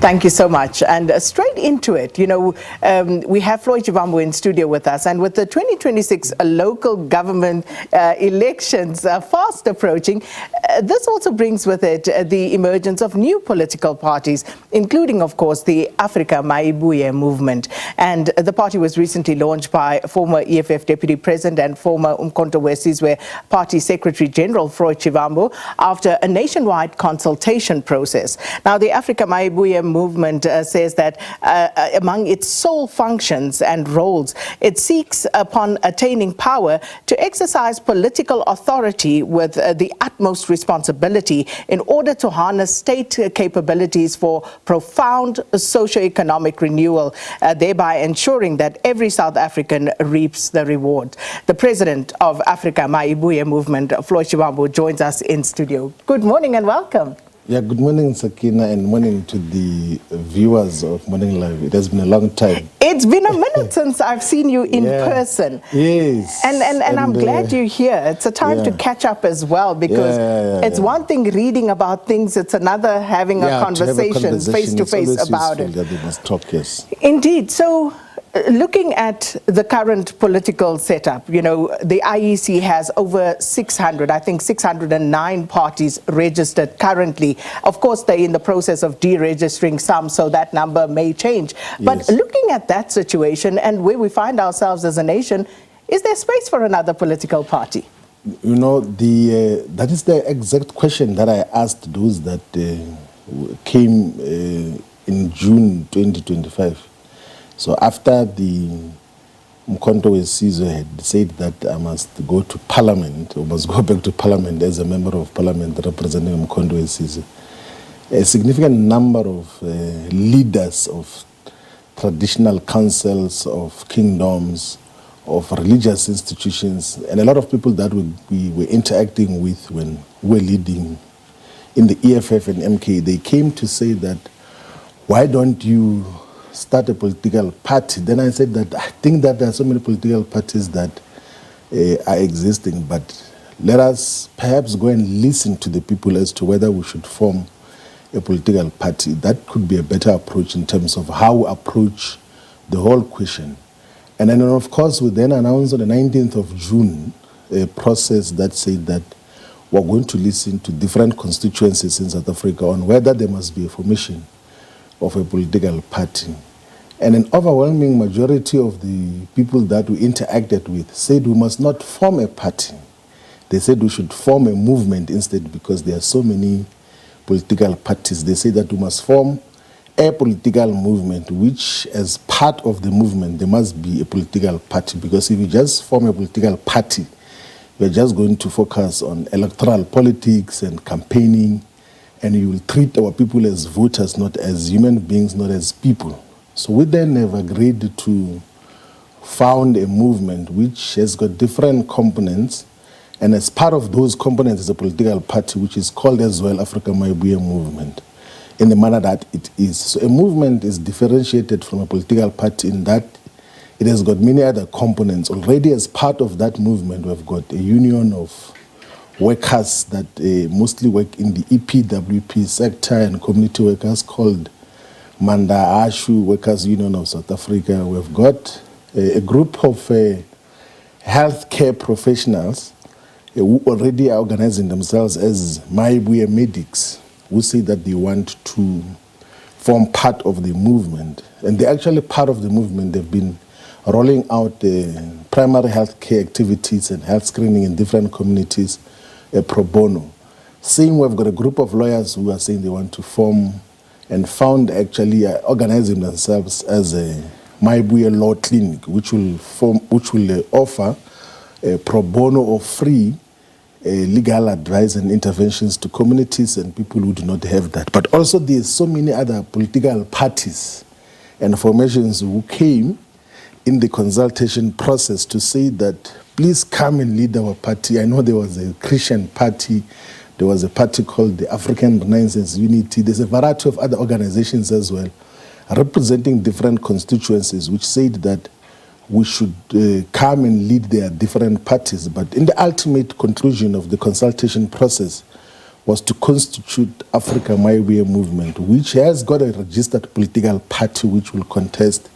Thank you so much. And straight into it, we have Floyd Shivambu in studio with us. And with the 2026 local government elections fast approaching, this also brings with it the emergence of new political parties, including, of course, the Afrika Mayibuye Movement. And the party was recently launched by former EFF Deputy President and former uMkhonto WesiZwe Party Secretary General Floyd Shivambu after a nationwide consultation process. Now, the Afrika Mayibuye Movement says that among its sole functions and roles, it seeks, upon attaining power, to exercise political authority with the utmost responsibility in order to harness state capabilities for profound socio-economic renewal, thereby ensuring that every South African reaps the reward. The president of Afrika Mayibuye Movement, Floyd Shivambu, joins us in studio. Good morning and welcome. Yeah, good morning, Sakina, and morning to the viewers of Morning Live. It has been a long time. It's been a minute since I've seen you in person. Yes. And I'm glad you're here. It's a time to catch up as well, because it's one thing reading about things, it's another having a conversation face-to-face about it. That they must talk, yes. Indeed. So, looking at the current political setup, the IEC has over 600, I think 609 parties registered currently. Of course, they're in the process of deregistering some, so that number may change. But looking at that situation and where we find ourselves as a nation, is there space for another political party? That is the exact question that I asked those that came in June 2025. So after the uMkhonto WesiZwe had said that I must go to Parliament, or must go back to Parliament as a member of Parliament representing uMkhonto WesiZwe, a significant number of leaders of traditional councils, of kingdoms, of religious institutions, and a lot of people that we were interacting with when we were leading in the EFF and MK, they came to say that, why don't you start a political party? Then I said that I think that there are so many political parties that are existing, but let us perhaps go and listen to the people as to whether we should form a political party. That could be a better approach in terms of how we approach the whole question. And then, of course, we then announced on the 19th of June a process that said that we're going to listen to different constituencies in South Africa on whether there must be a formation of a political party. And an overwhelming majority of the people that we interacted with said we must not form a party. They said we should form a movement instead, because there are so many political parties. They say that we must form a political movement, which as part of the movement, there must be a political party, because if you just form a political party, you're just going to focus on electoral politics and campaigning, and you will treat our people as voters, not as human beings, not as people. So we then have agreed to found a movement which has got different components, and as part of those components is a political party which is called as well Afrika Mayibuye Movement, in the manner that it is. So a movement is differentiated from a political party in that it has got many other components. Already as part of that movement, we've got a union of workers that mostly work in the EPWP sector and community workers called Manda Ashu Workers Union of South Africa. We've got a group of healthcare professionals who already are organizing themselves as Mayibuye Medics, who say that they want to form part of the movement. And they're actually part of the movement. They've been rolling out primary healthcare activities and health screening in different communities pro bono. Same, we've got a group of lawyers who are saying they want to form and found actually organizing themselves as a Mayibuye Law Clinic, which will offer pro bono or free legal advice and interventions to communities and people who do not have that. But also there's so many other political parties and formations who came in the consultation process to say that please come and lead our party. I know there was a Christian party, there was a party called the African Renaissance Unity. There's a variety of other organizations as well, representing different constituencies, which said that we should come and lead their different parties. But in the ultimate conclusion of the consultation process, was to constitute Afrika Mayibuye Movement, which has got a registered political party which will contest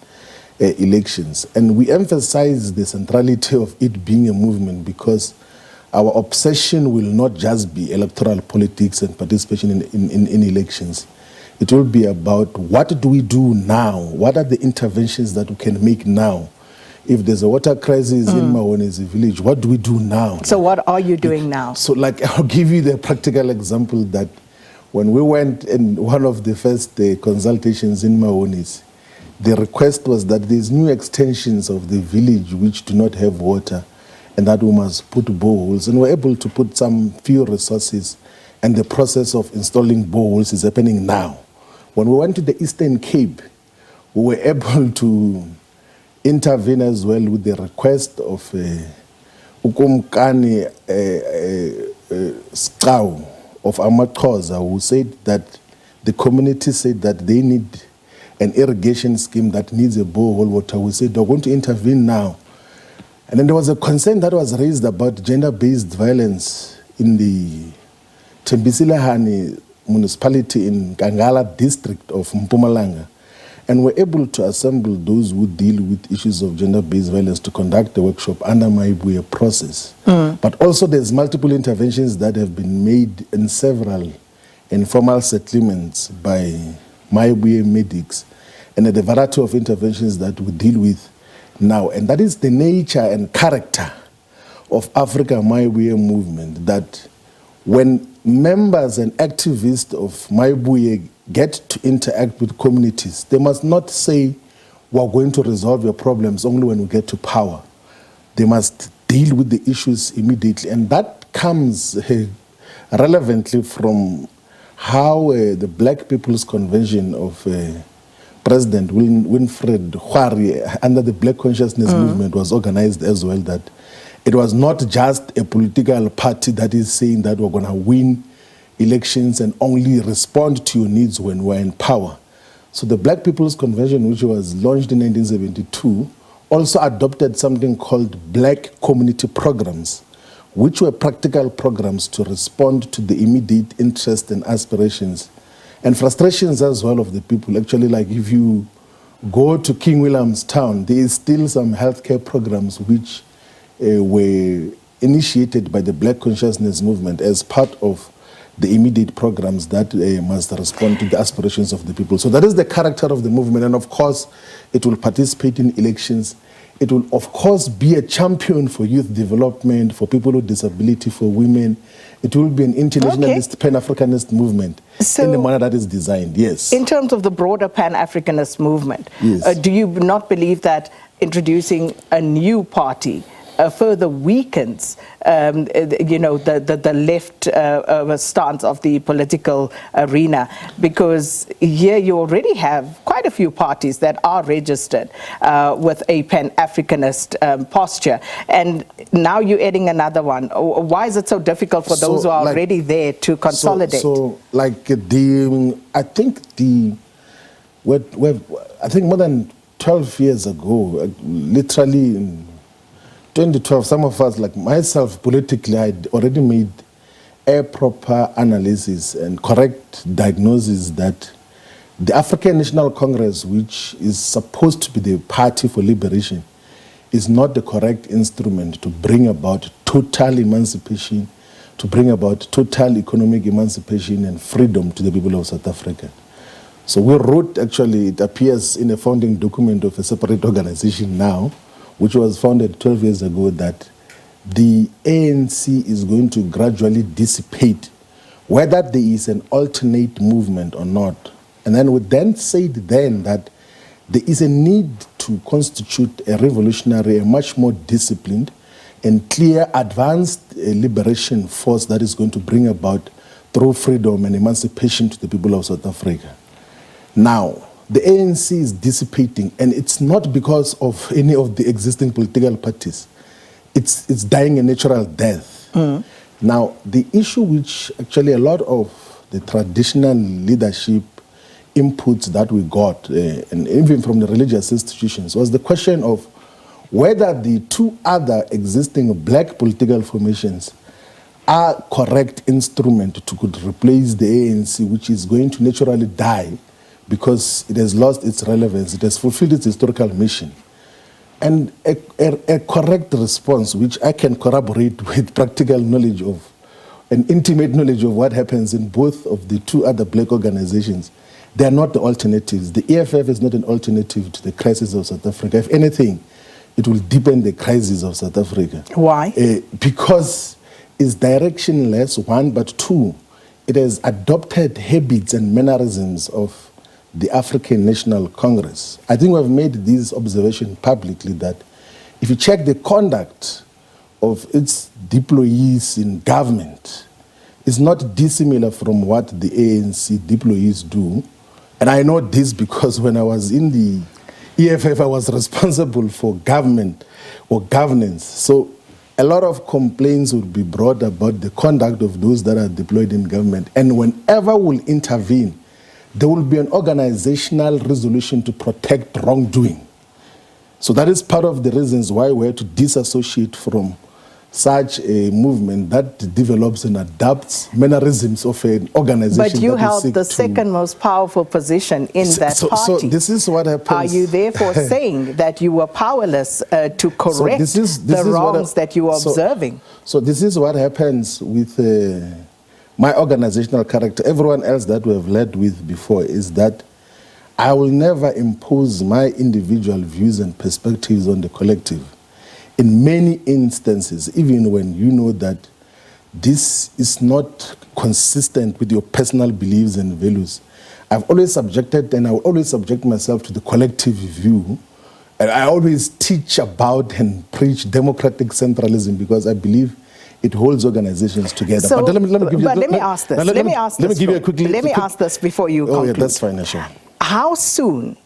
elections. And we emphasize the centrality of it being a movement because our obsession will not just be electoral politics and participation in elections. It will be about what do we do now? What are the interventions that we can make now? If there's a water crisis in Mahonezi village, what do we do now? So what are you doing now? So like I'll give you the practical example that when we went in one of the first consultations in Mahonezi, the request was that there's new extensions of the village which do not have water and that we must put boreholes. And we're able to put some few resources and the process of installing boreholes is happening now. When we went to the Eastern Cape, we were able to intervene as well with the request of uMkhonto of Amaxhosa, who said that the community said that they need an irrigation scheme that needs a borehole water. We said we're going to intervene now. And then there was a concern that was raised about gender-based violence in the Tembisilahani municipality in Kangala district of Mpumalanga. And we're able to assemble those who deal with issues of gender-based violence to conduct a workshop under Mayibuye process. But also there's multiple interventions that have been made in several informal settlements by Mayibuye medics and a variety of interventions that we deal with now. And that is the nature and character of Afrika Mayibuye Movement, that when members and activists of Mayibuye get to interact with communities, they must not say, we're going to resolve your problems only when we get to power. They must deal with the issues immediately. And that comes relevantly from how the Black People's Convention of President Winfred Khwari under the Black Consciousness Movement was organized as well, that it was not just a political party that is saying that we're going to win elections and only respond to your needs when we're in power. So the Black People's Convention, which was launched in 1972, also adopted something called Black Community Programs, which were practical programs to respond to the immediate interests and aspirations and frustrations as well of the people. Actually, like if you go to King Williamstown, there is still some healthcare programs which were initiated by the Black Consciousness Movement as part of the immediate programs that must respond to the aspirations of the people. So that is the character of the movement. And of course, it will participate in elections. It will, of course, be a champion for youth development, for people with disability, for women. It will be an internationalist, Pan-Africanist movement in the manner that is designed, yes. In terms of the broader Pan-Africanist movement, yes. Do you not believe that introducing a new party further weakens, the left stance of the political arena? Because here you already have quite a few parties that are registered with a Pan-Africanist posture, and now you're adding another one. Why is it so difficult for those who are already there to consolidate? I think more than 12 years ago, literally in 2012, some of us, like myself, politically, I had already made a proper analysis and correct diagnosis that the African National Congress, which is supposed to be the party for liberation, is not the correct instrument to bring about total emancipation, to bring about total economic emancipation and freedom to the people of South Africa. So we wrote, actually, it appears in a founding document of a separate organization now, which was founded 12 years ago, that the ANC is going to gradually dissipate, whether there is an alternate movement or not. And then we then said that there is a need to constitute a revolutionary, a much more disciplined and clear advanced liberation force that is going to bring about true freedom and emancipation to the people of South Africa. Now, the ANC is dissipating, and it's not because of any of the existing political parties. It's dying a natural death. Now, the issue which actually a lot of the traditional leadership inputs that we got, and even from the religious institutions, was the question of whether the two other existing black political formations are correct instrument to could replace the ANC, which is going to naturally die because it has lost its relevance, it has fulfilled its historical mission. And a correct response, which I can corroborate with practical knowledge of, an intimate knowledge of what happens in both of the two other black organizations, they are not the alternatives. The EFF is not an alternative to the crisis of South Africa. If anything, it will deepen the crisis of South Africa. Why? Because it's directionless, one, but two, it has adopted habits and mannerisms of the African National Congress. I think we've made this observation publicly that if you check the conduct of its deployees in government, it's not dissimilar from what the ANC deployees do. And I know this because when I was in the EFF, I was responsible for government or governance. So a lot of complaints would be brought about the conduct of those that are deployed in government. And whenever we'll intervene, there will be an organizational resolution to protect wrongdoing. So that is part of the reasons why we have to disassociate from such a movement that develops and adapts mannerisms of an organization. But you held the second most powerful position in that party. So this is what happens. Are you therefore saying that you were powerless to correct the wrongs that you were observing? So this is what happens with my organizational character. Everyone else that we have led with before is that I will never impose my individual views and perspectives on the collective. In many instances, even when you know that this is not consistent with your personal beliefs and values, I've always subjected and I will always subject myself to the collective view. And I always teach about and preach democratic centralism because I believe it holds organizations together. So, but let me ask this. Let me ask this before you conclude. Oh, yeah, that's fine, sure. How soon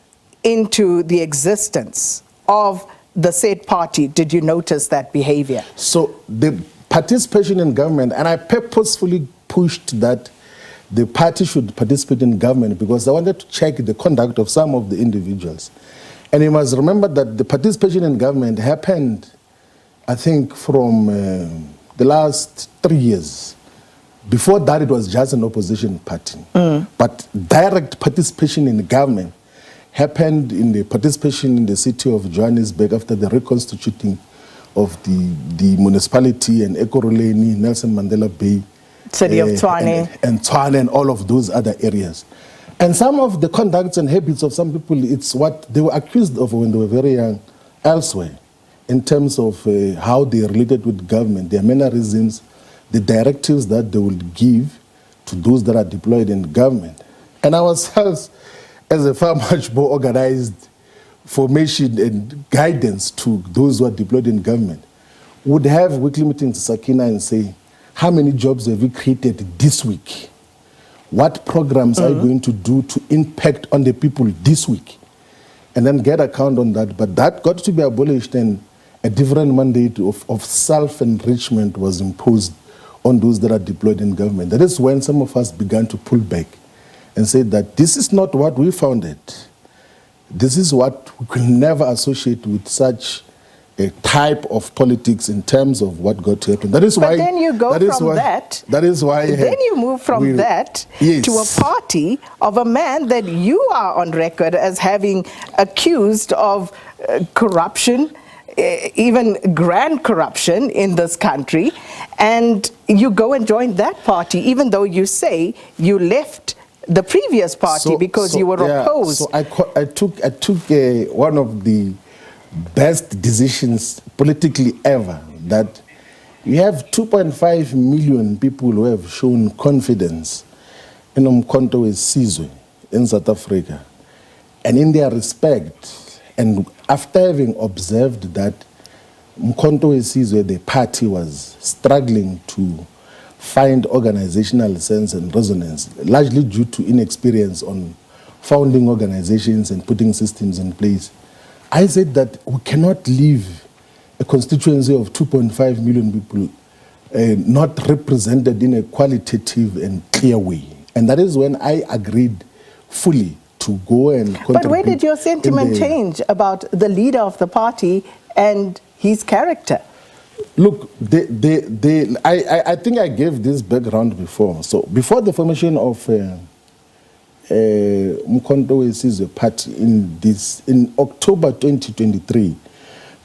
into the existence of the said party did you notice that behavior? So the participation in government, and I purposefully pushed that the party should participate in government because I wanted to check the conduct of some of the individuals. And you must remember that the participation in government happened, I think, from the last 3 years. Before that, it was just an opposition party. But direct participation in government happened in the participation in the city of Johannesburg after the reconstituting of the municipality and Ekurhuleni, Nelson Mandela Bay, city of Tshwane, and Tshwane and all of those other areas. And some of the conducts and habits of some people, it's what they were accused of when they were very young elsewhere in terms of how they related with government, their mannerisms, the directives that they would give to those that are deployed in government. And ourselves, as a far much more organized formation and guidance to those who are deployed in government, would have weekly meetings to Sakina and say, how many jobs have we created this week? What programs are you going to do to impact on the people this week? And then get account on that. But that got to be abolished and a different mandate of self-enrichment was imposed on those that are deployed in government. That is when some of us began to pull back and say that this is not what we founded. This is what we could never associate with such a type of politics in terms of what got to happen. That is why. But then you go from that. That is why. Then you move from that to a party of a man that you are on record as having accused of corruption, even grand corruption in this country, and you go and join that party, even though you say you left the previous party because you were opposed. So I took one of the best decisions politically ever, that you have 2.5 million people who have shown confidence in uMkhonto WesiZwe in South Africa, and in their respect. And after having observed that uMkhonto WesiZwe, the party, was struggling to find organizational sense and resonance, largely due to inexperience on founding organizations and putting systems in place, I said that we cannot leave a constituency of 2.5 million people not represented in a qualitative and clear way. And that is when I agreed fully to go and contribute. But where did your sentiment change about the leader of the party and his character? Look, I think I gave this background before. So before the formation of uMkhonto WesiZwe party in October 2023,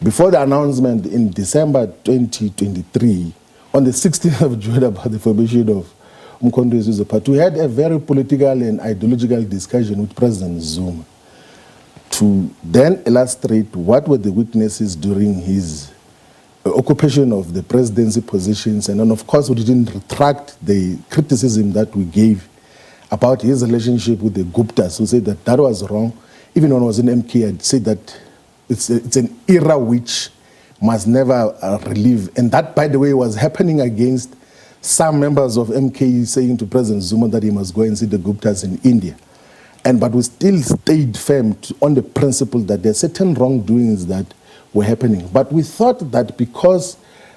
before the announcement in December 2023, on the 16th of June about the formation of uMkhonto WesiZwe party, we had a very political and ideological discussion with President Zuma to then illustrate what were the weaknesses during his occupation of the presidency positions, and then of course we didn't retract the criticism that we gave about his relationship with the Guptas, who said that that was wrong. Even when I was in MK, I'd say that it's an era which must never relive. And that, by the way, was happening against some members of MK saying to President Zuma that he must go and see the Guptas in India. But we still stayed firm on the principle that there are certain wrongdoings that were happening. But we thought that because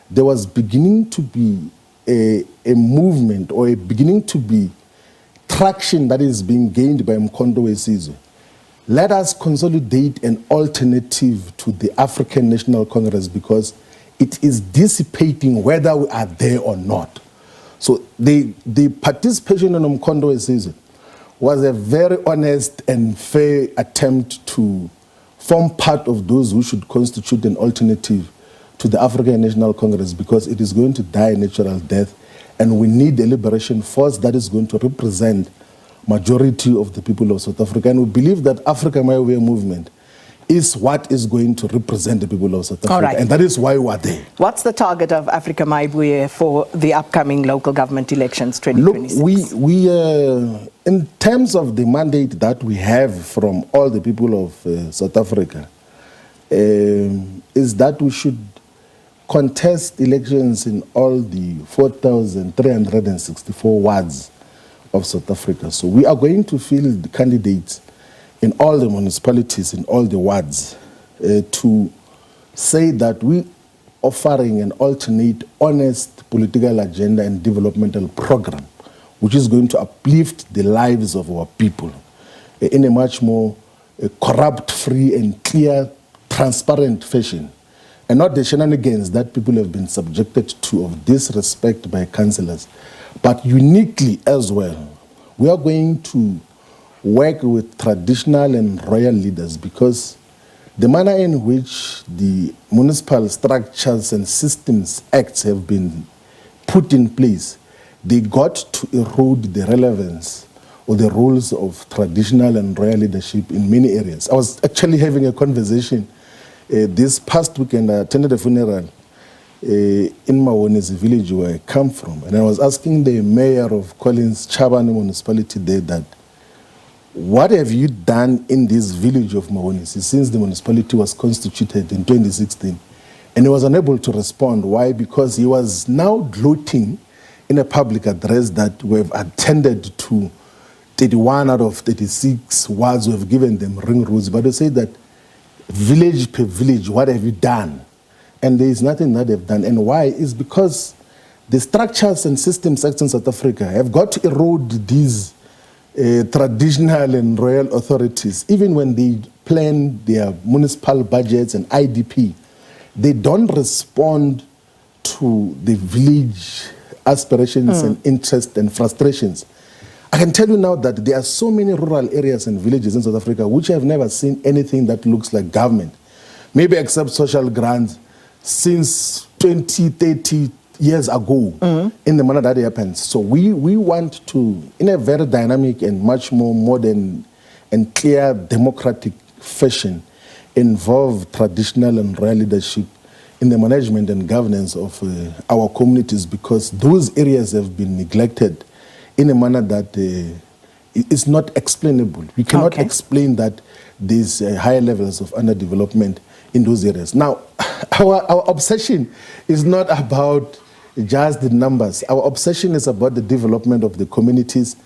there was beginning to be a movement or a beginning to be traction that is being gained by uMkhonto WesiZwe, let us consolidate an alternative to the African National Congress, because it is dissipating whether we are there or not. So the participation in uMkhonto WesiZwe was a very honest and fair attempt to form part of those who should constitute an alternative to the African National Congress, because it is going to die a natural death, and we need a liberation force that is going to represent majority of the people of South Africa. And we believe that Afrika Mayibuye Movement is what is going to represent the people of South Africa. Right. And that is why we are there. What's the target of Afrika Mayibuye for the upcoming local government elections 2026? Look, we in terms of the mandate that we have from all the people of South Africa, is that we should contest elections in all the 4,364 wards of South Africa. So we are going to field the candidates in all the municipalities, in all the wards, to say that we offering an alternate, honest political agenda and developmental program, which is going to uplift the lives of our people in a much more corrupt-free and clear, transparent fashion, and not the shenanigans that people have been subjected to of disrespect by councillors, but uniquely as well. We are going to work with traditional and royal leaders, because the manner in which the municipal structures and systems acts have been put in place, they got to erode the relevance or the roles of traditional and royal leadership in many areas. I was actually having a conversation this past weekend. I attended a funeral in Mawonezi village where I come from, and I was asking the mayor of Collins Chabane municipality there that, what have you done in this village of Mawonezi since the municipality was constituted in 2016? And he was unable to respond. Why? Because he was now gloating in a public address that we have attended to 31 out of 36 wards. We have given them ring roads, but they say that village per village, what have you done? And there is nothing that they've done. And why? Is because the structures and systems acts in South Africa have got to erode these traditional and royal authorities. Even when they plan their municipal budgets and IDP, they don't respond to the village aspirations and interests and frustrations. I can tell you now that there are so many rural areas and villages in South Africa which have never seen anything that looks like government, maybe except social grants, since 20, 30 years ago, in the manner that it happens. So we want to, in a very dynamic and much more modern and clear democratic fashion, involve traditional and royal leadership in the management and governance of our communities, because those areas have been neglected in a manner that is not explainable. We cannot explain that there's higher levels of underdevelopment in those areas. Now, our obsession is not about just the numbers. Our obsession is about the development of the communities,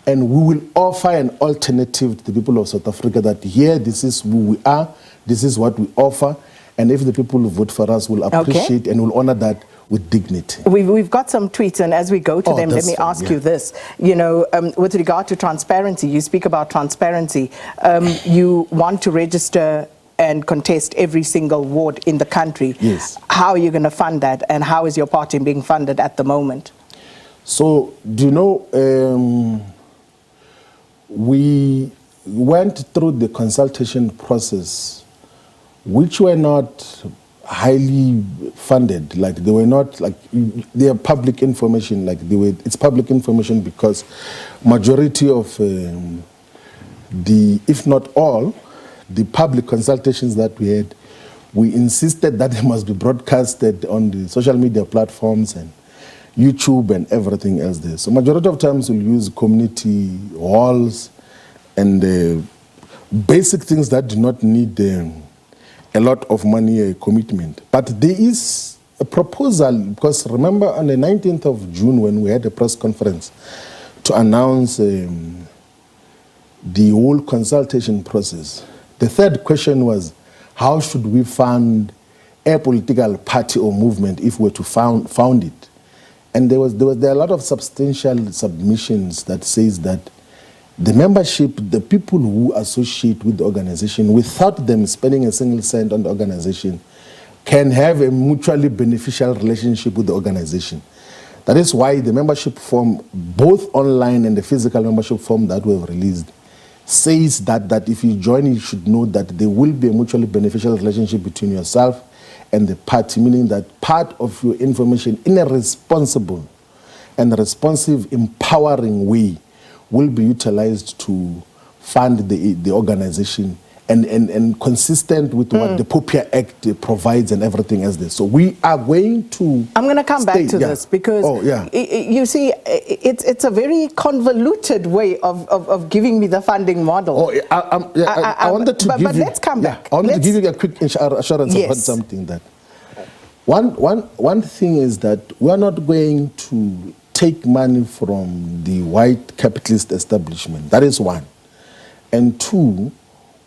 and we will offer an alternative to the people of South Africa that here, this is who we are, this is what we offer, and if the people who vote for us will appreciate and will honor that with dignity. We've got some tweets, and as we go to them, let me ask you this. You know, with regard to transparency, you speak about transparency. You want to register and contest every single ward in the country. Yes. How are you going to fund that, and how is your party being funded at the moment? So, do you know, we went through the consultation process, which were not highly funded. Like, they were not, like, they are public information. Like, they were, it's public information because majority of the, if not all, the public consultations that we had, we insisted that they must be broadcasted on the social media platforms and YouTube and everything else there. So majority of times we'll use community halls and basic things that do not need a lot of money commitment. But there is a proposal, because remember on the 19th of June when we had a press conference to announce the whole consultation process, the third question was, how should we fund a political party or movement if we were to found it? And there are a lot of substantial submissions that says that the membership, the people who associate with the organization, without them spending a single cent on the organization, can have a mutually beneficial relationship with the organization. That is why the membership form, both online and the physical membership form that we have released, says that if you join, you should know that there will be a mutually beneficial relationship between yourself and the party, meaning that part of your information in a responsible and responsive, empowering way will be utilized to fund the organization and consistent with what the POPIA Act provides and everything else there. So we are going to... I'm going to come back to this because you see, it's a very convoluted way of giving me the funding model. I wanted to give you... But let's come back. I wanted to give you a quick assurance about something that... One thing is that we are not going to take money from the white capitalist establishment. That is one. And two,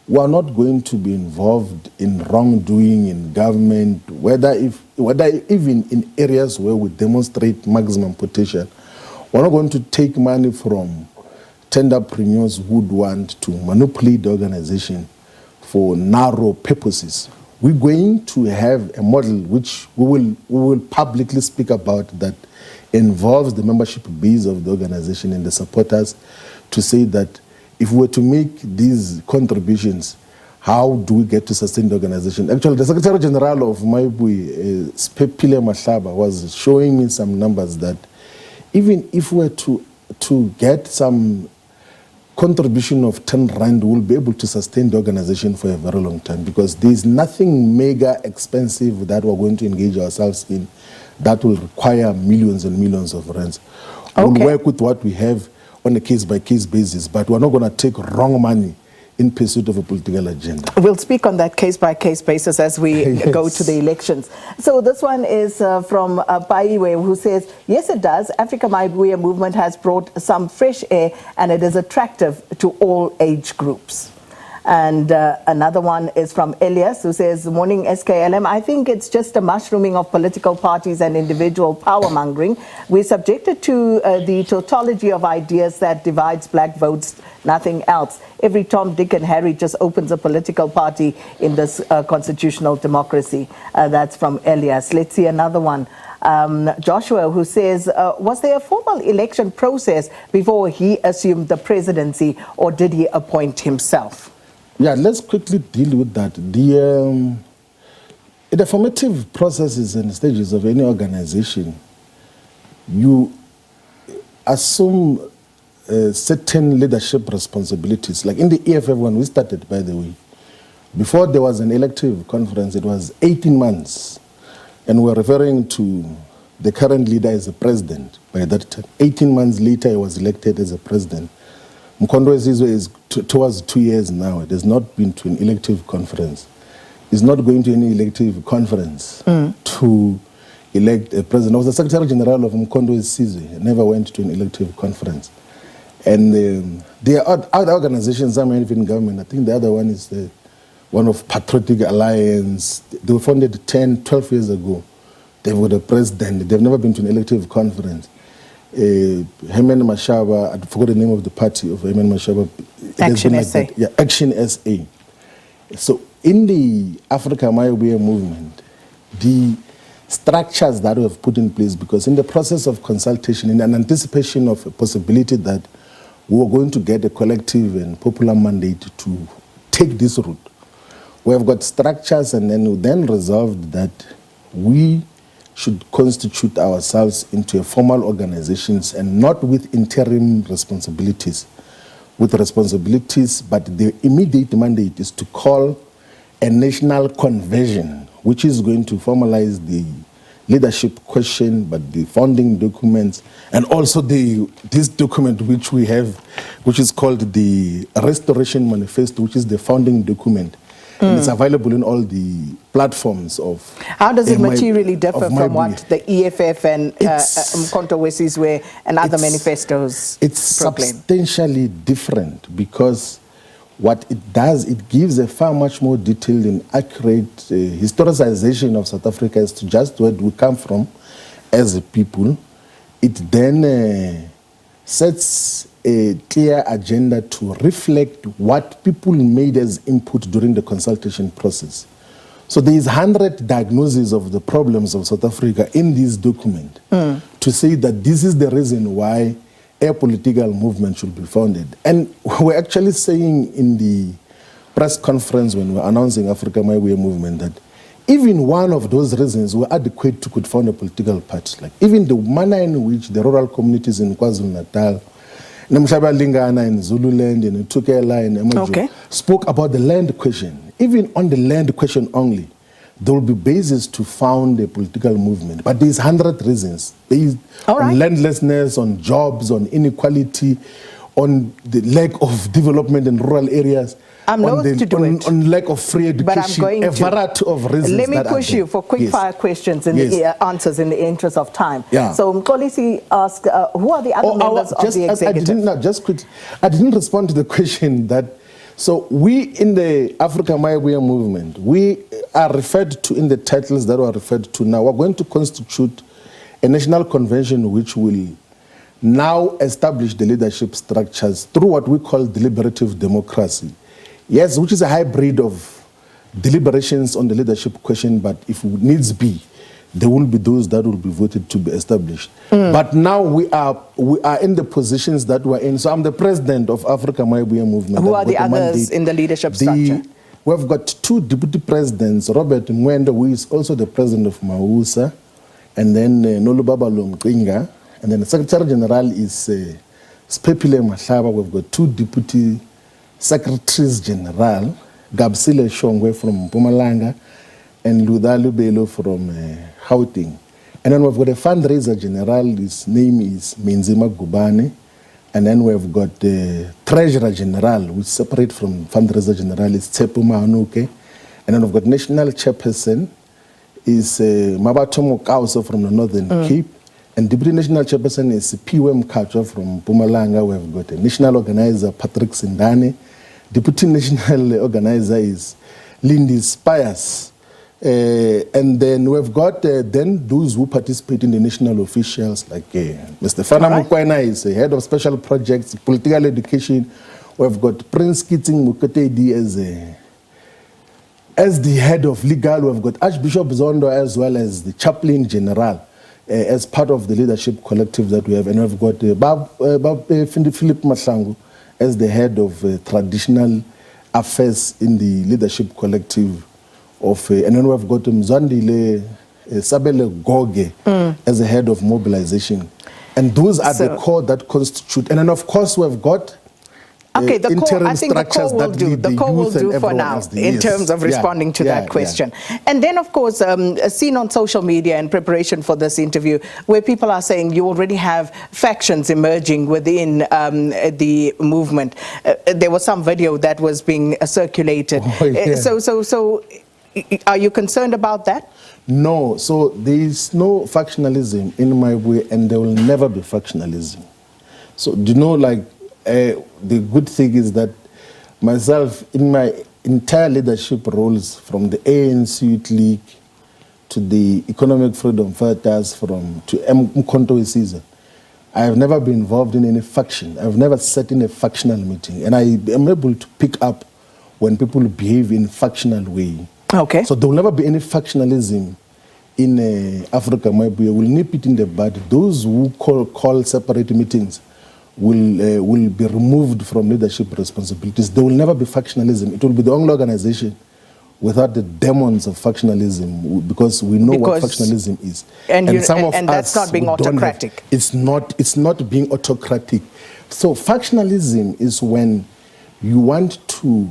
we are not going to be involved in wrongdoing in government, whether even in areas where we demonstrate maximum potential. We're not going to take money from tenderpreneurs who would want to manipulate the organization for narrow purposes. We're going to have a model which we will publicly speak about that involves the membership base of the organization and the supporters to say that if we were to make these contributions, how do we get to sustain the organization? Actually, the Secretary General of Mayibuye, Pile Mahlaba, was showing me some numbers that even if we were to get some contribution of 10 rand, we'll be able to sustain the organization for a very long time, because there's nothing mega expensive that we're going to engage ourselves in that will require millions and millions of rands. We'll work with what we have on a case-by-case basis, but we're not going to take wrong money in pursuit of a political agenda. We'll speak on that case-by-case basis as we go to the elections. So this one is from Paiwe, who says, yes, it does. Afrika Mayibuye Movement has brought some fresh air and it is attractive to all age groups. And another one is from Elias, who says, morning SKLM, I think it's just a mushrooming of political parties and individual power-mongering. We're subjected to the tautology of ideas that divides black votes, nothing else. Every Tom, Dick and Harry just opens a political party in this constitutional democracy. That's from Elias. Let's see another one. Joshua, who says, was there a formal election process before he assumed the presidency, or did he appoint himself? Yeah, let's quickly deal with that. The formative processes and stages of any organization, you assume certain leadership responsibilities. Like in the EFF when we started, by the way, before there was an elective conference, it was 18 months. And we're referring to the current leader as a president by that time. 18 months later, he was elected as a president. WesiZwe is towards 2 years now. It has not been to an elective conference. It's not going to any elective conference to elect a president. I was the Secretary General of WesiZwe. I never went to an elective conference. And there are other organizations, some are even government. I think the other one is the one of Patriotic Alliance. They were founded 10, 12 years ago. They've got a president. They've never been to an elective conference. Herman Mashaba, I forgot the name of the party of Herman Mashaba. Action SA. Yeah, Action SA. So in the Afrika Mayibuye Movement, the structures that we have put in place, because in the process of consultation, in an anticipation of a possibility that we were going to get a collective and popular mandate to take this route, we have got structures, and then we then resolved that we should constitute ourselves into a formal organizations and not with interim responsibilities. With responsibilities, but the immediate mandate is to call a national convention, which is going to formalize the leadership question, but the founding documents, and also this document which we have, which is called the Restoration Manifesto, which is the founding document. And it's available in all the platforms of. How does it materially differ from what the EFF and uMkhonto WesiZwe and other manifestos It's proclaim? Substantially different, because what it does, it gives a far much more detailed and accurate historicization of South Africa as to just where we come from as a people. It then sets a clear agenda to reflect what people made as input during the consultation process. So there is 100 diagnoses of the problems of South Africa in this document to say that this is the reason why a political movement should be founded. And we're actually saying in the press conference when we're announcing Afrika Mayibuye Movement that even one of those reasons were adequate to could found a political party. Like even the manner in which the rural communities in KwaZulu-Natal, Namshabalingana in Zululand, in Tukela, in emergence, spoke about the land question. Even on the land question only, there will be basis to found a political movement. But there's 100 reasons. Based on landlessness, on jobs, on inequality, on the lack of development in rural areas. I'm loath to do it. On lack of free education, but I'm going a variety of reasons. Let me push you for quick fire questions and answers in the interest of time. So Mxolisi asked, who are the other members of the executive? I didn't respond to the question that, so we in the Afrika Mayibuye Movement, we are referred to in the titles that were referred to now. We're going to constitute a national convention which will now establish the leadership structures through what we call deliberative democracy. Yes, which is a hybrid of deliberations on the leadership question, but if it needs be, there will be those that will be voted to be established. But now we are in the positions that we're in. So I'm the president of Afrika Mayibuye Movement. Who are the others in the leadership structure? We've got two deputy presidents, Robert Mwenda, who is also the president of Mausa, and then Nolubaba Lomqinga, and then the Secretary General is Spepile Mahlaba. We've got two deputy Secretaries General, Gabsile Shongwe from Mpumalanga and Ludalu Belo from Gauteng. And then we've got a fundraiser general, his name is Menzima Gubane. And then we've got the Treasurer General, which is separate from fundraiser general, is Tsepo Mahanuke. And then we've got National Chairperson, is Mabatomo Kauso from the Northern Cape. And Deputy National Chairperson is uMkhonto from Mpumalanga. We've got a National Organizer, Patrick Sindane. Deputy National Organizer is Lindy Spiers. And then we've got then those who participate in the national officials, like Mr. Fana Mukwena is the head of special projects, political education. We've got Prince Kiting Mukotedi as the head of legal. We've got Archbishop Zondo as well as the chaplain general. As part of the leadership collective that we have, and we've got Philip Mahlangu as the head of traditional affairs in the leadership collective of, and then we've got Mzandile Sabele Goge as the head of mobilization, and those are the core that constitute. And then of course we've got. Okay, the core, I think the core will do. The core will do for now in terms of responding to that question. And then, of course, seen on social media in preparation for this interview, where people are saying you already have factions emerging within the movement. There was some video that was being circulated. So are you concerned about that? No. So there is no factionalism in my way, and there will never be factionalism. So do you know, like, the good thing is that myself, in my entire leadership roles, from the ANC Youth League to the Economic Freedom Fighters, to uMkhonto WesiZwe, I have never been involved in any faction. I've never sat in a factional meeting, and I am able to pick up when people behave in factional way. Okay. So there will never be any factionalism in Afrika Mayibuye. We'll nip it in the bud. Those who call separate meetings will be removed from leadership responsibilities. There will never be factionalism. It will be the only organization without the demons of factionalism, because we know what factionalism is. And that's not being autocratic. It's not being autocratic. So factionalism is when you want to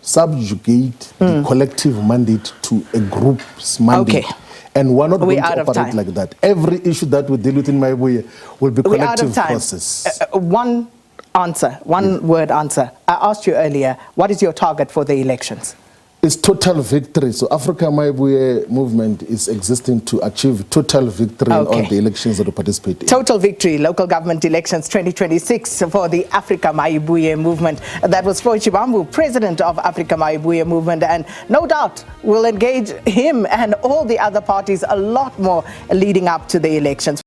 subjugate the collective mandate to a group's mandate. Okay. And we're not going to operate like that. Every issue that we deal with in Mayibuye will be collective process. One answer, one word answer. I asked you earlier, what is your target for the elections? It's total victory. So Afrika Mayibuye Movement is existing to achieve total victory in all the elections that we participate in. Total victory, local government elections 2026 for the Afrika Mayibuye Movement. That was Floyd Shivambu, president of Afrika Mayibuye Movement, and no doubt we'll engage him and all the other parties a lot more leading up to the elections.